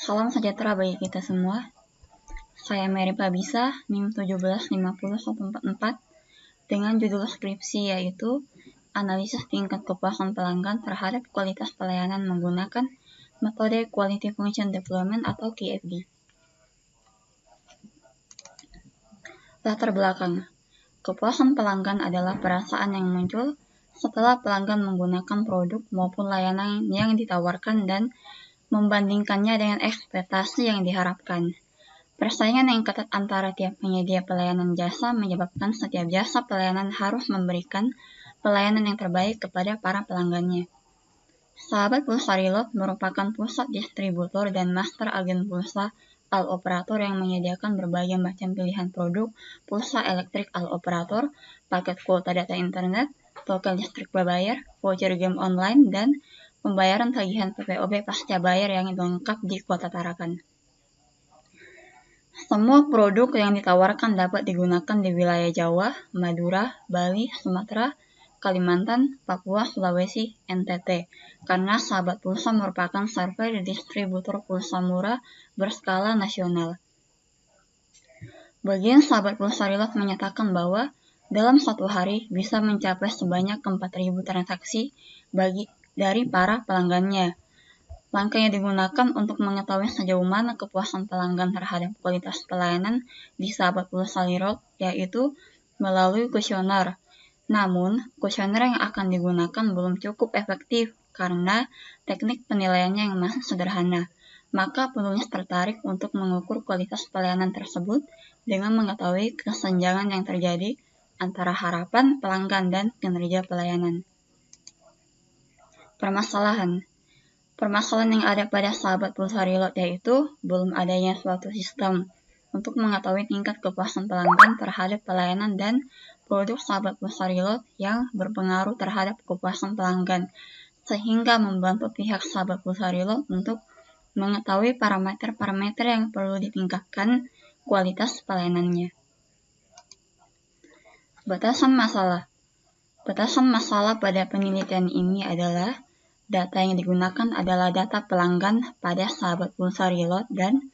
Salam sejahtera bagi kita semua. Saya Mary Pabisa, NIM 1750144, dengan judul skripsi yaitu Analisis Tingkat Kepuasan Pelanggan Terhadap Kualitas Pelayanan Menggunakan Metode Quality Function Deployment atau QFD. Latar belakang. Kepuasan pelanggan adalah perasaan yang muncul setelah pelanggan menggunakan produk maupun layanan yang ditawarkan dan membandingkannya dengan ekspektasi yang diharapkan. Persaingan yang ketat antara tiap penyedia pelayanan jasa menyebabkan setiap jasa pelayanan harus memberikan pelayanan yang terbaik kepada para pelanggannya. Sahabat Pulsa Reload merupakan pusat distributor dan master agen pulsa al-operator yang menyediakan berbagai macam pilihan produk pulsa elektrik al-operator, paket kuota data internet, token listrik berbayar, voucher game online, dan pembayaran tagihan PPOB pasca bayar yang lengkap di Kota Tarakan. Semua produk yang ditawarkan dapat digunakan di wilayah Jawa, Madura, Bali, Sumatera, Kalimantan, Papua, Sulawesi, NTT, karena Sahabat Pulsa merupakan survei distributor pulsa murah berskala nasional. Bagian Sahabat Pulsa Reload menyatakan bahwa dalam satu hari bisa mencapai sebanyak 4.000 transaksi dari para pelanggannya. Langkah yang digunakan untuk mengetahui sejauh mana kepuasan pelanggan terhadap kualitas pelayanan di Sahabat Pulsa Reload yaitu melalui kuesioner. Namun, kuesioner yang akan digunakan belum cukup efektif karena teknik penilaiannya yang masih sederhana. Maka penulis tertarik untuk mengukur kualitas pelayanan tersebut dengan mengetahui kesenjangan yang terjadi antara harapan pelanggan dan kinerja pelayanan. Permasalahan yang ada pada Sahabat Pulsa Reload yaitu belum adanya suatu sistem untuk mengetahui tingkat kepuasan pelanggan terhadap pelayanan dan produk Sahabat Pulsa Reload yang berpengaruh terhadap kepuasan pelanggan, sehingga membantu pihak Sahabat Pulsa Reload untuk mengetahui parameter-parameter yang perlu ditingkatkan kualitas pelayanannya. Batasan masalah pada penelitian ini adalah data yang digunakan adalah data pelanggan pada Sahabat Pulsa Reload dan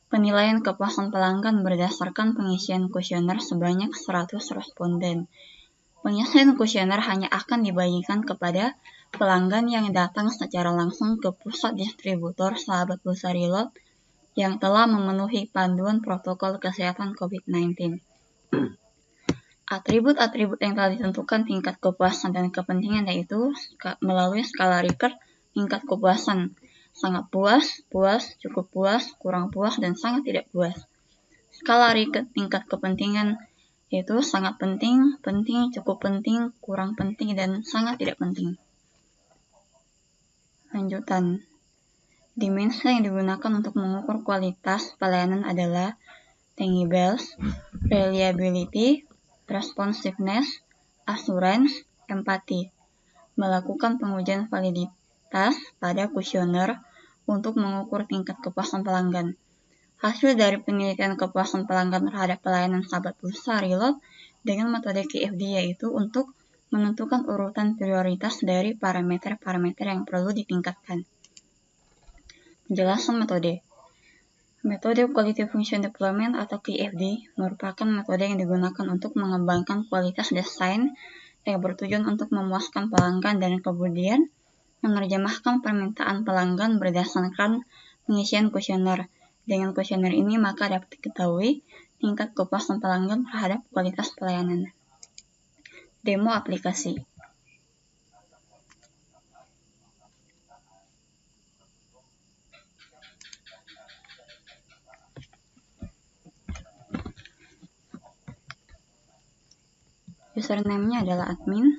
penilaian kepuasan pelanggan berdasarkan pengisian kuesioner sebanyak 100 responden. Pengisian kuesioner hanya akan dibagikan kepada pelanggan yang datang secara langsung ke pusat distributor Sahabat Pulsa Reload yang telah memenuhi panduan protokol kesehatan COVID-19. Atribut-atribut yang telah ditentukan tingkat kepuasan dan kepentingan yaitu melalui skala Likert tingkat kepuasan: sangat puas, puas, cukup puas, kurang puas, dan sangat tidak puas. Skala Likert tingkat kepentingan yaitu sangat penting, penting, cukup penting, kurang penting, dan sangat tidak penting. Lanjutan. Dimensi yang digunakan untuk mengukur kualitas pelayanan adalah tangibles, reliability, responsiveness, assurance, empati. Melakukan pengujian validitas pada kuesioner untuk mengukur tingkat kepuasan pelanggan. Hasil dari penelitian kepuasan pelanggan terhadap pelayanan Sahabat Pulsa Reload dengan metode QFD yaitu untuk menentukan urutan prioritas dari parameter-parameter yang perlu ditingkatkan. Penjelasan metode. Metode Quality Function Deployment atau QFD merupakan metode yang digunakan untuk mengembangkan kualitas desain yang bertujuan untuk memuaskan pelanggan dan kemudian menerjemahkan permintaan pelanggan berdasarkan pengisian kuesioner. Dengan kuesioner ini maka dapat diketahui tingkat kepuasan pelanggan terhadap kualitas pelayanan. Demo aplikasi. Username-nya adalah admin.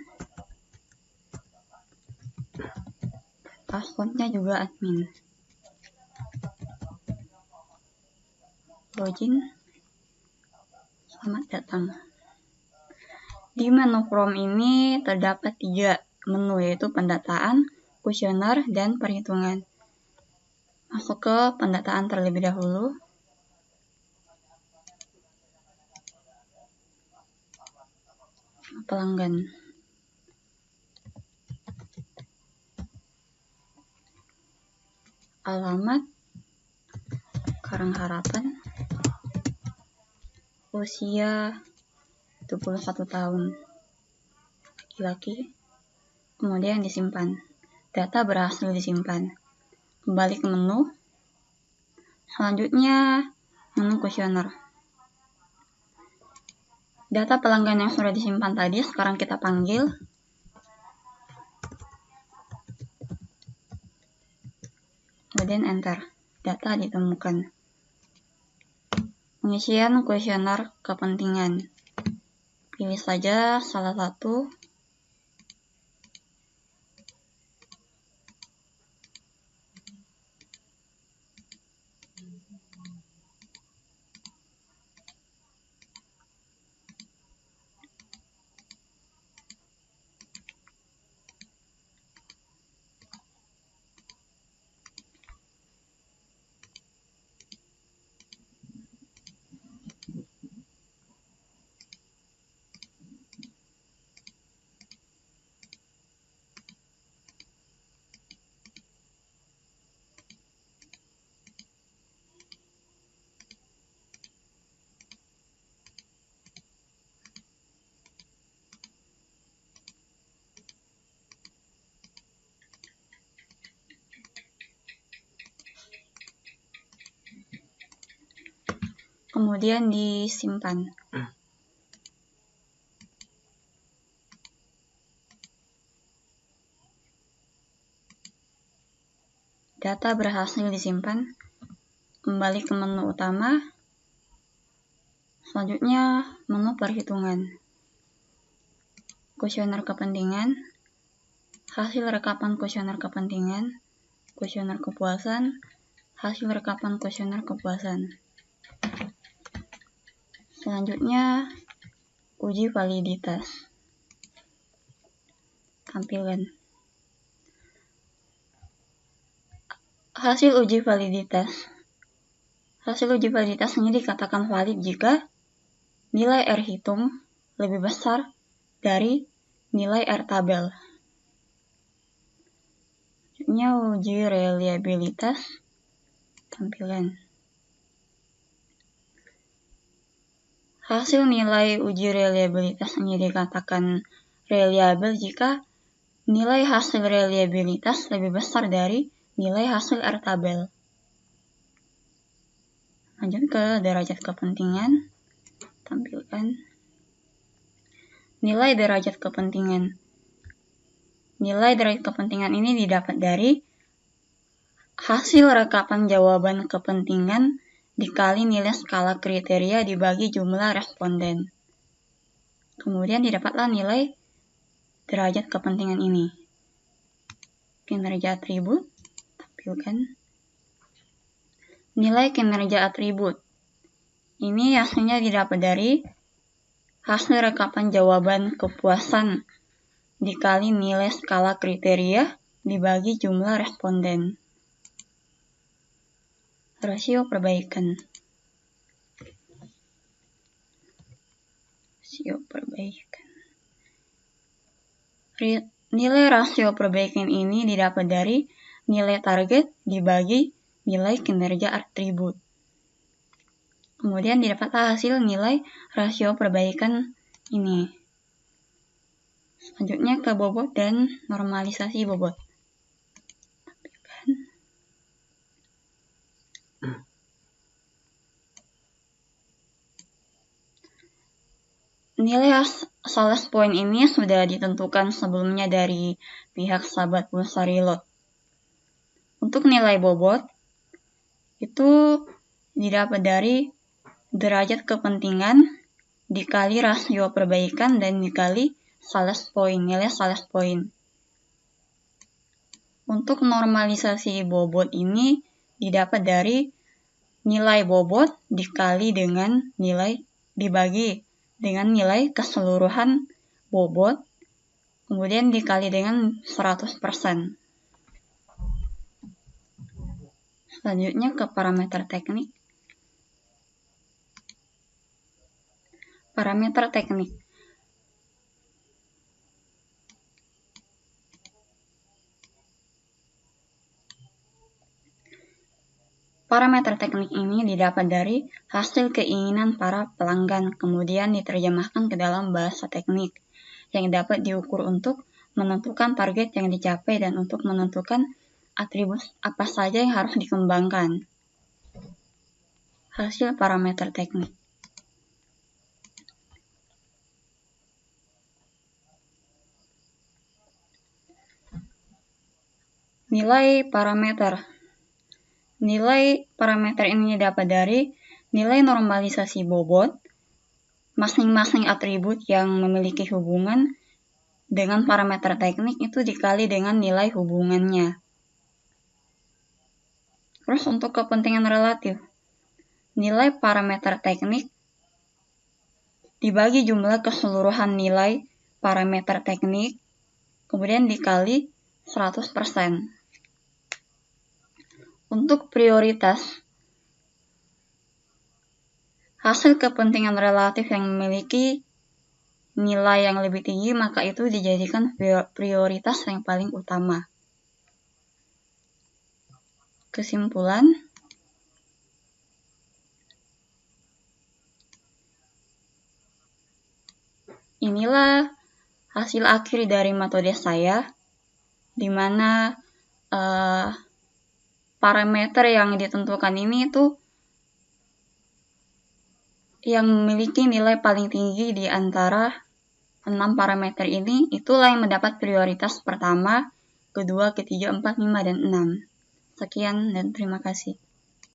Password-nya juga admin. Login. Selamat datang. Di menu Chrome ini terdapat 3 menu yaitu pendataan, kuesioner, dan perhitungan. Masuk ke pendataan terlebih dahulu. Pelanggan. Alamat, Karang Harapan, usia 21 tahun, laki-laki. Kemudian disimpan. Data berhasil disimpan. Kembali ke menu. Selanjutnya, menu kuesioner. Data pelanggan yang sudah disimpan tadi sekarang kita panggil. Kemudian enter. Data ditemukan. Pengisian kuesioner kepentingan. Pilih saja salah satu. Kemudian disimpan. Data berhasil disimpan. Kembali ke menu utama. Selanjutnya, menu perhitungan. Kuesioner kepentingan. Hasil rekapan kuesioner kepentingan. Kuesioner kepuasan. Hasil rekapan kuesioner kepuasan. Selanjutnya, uji validitas. Tampilan. Hasil uji validitas. Hasil uji validitas ini dikatakan valid jika nilai R hitung lebih besar dari nilai R tabel. Selanjutnya, uji reliabilitas. Tampilan. Hasil nilai uji reliabilitas ini dikatakan reliable jika nilai hasil reliabilitas lebih besar dari nilai hasil R tabel. Lanjut ke derajat kepentingan. Tampilkan nilai derajat kepentingan. Nilai derajat kepentingan ini didapat dari hasil rekapan jawaban kepentingan dikali nilai skala kriteria dibagi jumlah responden. Kemudian didapatlah nilai derajat kepentingan ini. Kinerja atribut, tampilkan. Nilai kinerja atribut. Ini hasilnya didapat dari hasil rekapan jawaban kepuasan dikali nilai skala kriteria dibagi jumlah responden. Rasio perbaikan. Nilai rasio perbaikan ini didapat dari nilai target dibagi nilai kinerja atribut. Kemudian didapatlah hasil nilai rasio perbaikan ini. Selanjutnya ke bobot dan normalisasi bobot. Nilai sales point ini sudah ditentukan sebelumnya dari pihak sahabat pulsa reload. Untuk nilai bobot, itu didapat dari derajat kepentingan dikali rasio perbaikan dan dikali sales point, nilai sales point. Untuk normalisasi bobot ini didapat dari nilai bobot dikali dengan nilai dibagi dengan nilai keseluruhan bobot, kemudian dikali dengan 100%. Selanjutnya ke parameter teknik. Parameter teknik. Parameter teknik ini didapat dari hasil keinginan para pelanggan, kemudian diterjemahkan ke dalam bahasa teknik yang dapat diukur untuk menentukan target yang dicapai dan untuk menentukan atribut apa saja yang harus dikembangkan. Hasil parameter teknik. Nilai parameter. Nilai parameter ini dapat dari nilai normalisasi bobot masing-masing atribut yang memiliki hubungan dengan parameter teknik itu dikali dengan nilai hubungannya. Terus untuk kepentingan relatif, nilai parameter teknik dibagi jumlah keseluruhan nilai parameter teknik, kemudian dikali 100%. Untuk prioritas, hasil kepentingan relatif yang memiliki nilai yang lebih tinggi, maka itu dijadikan prioritas yang paling utama. Kesimpulan, inilah hasil akhir dari metode saya, di mana parameter yang ditentukan ini itu yang memiliki nilai paling tinggi di antara 6 parameter ini, itulah yang mendapat prioritas pertama, kedua, ketiga, 4, 5, dan 6. Sekian dan terima kasih.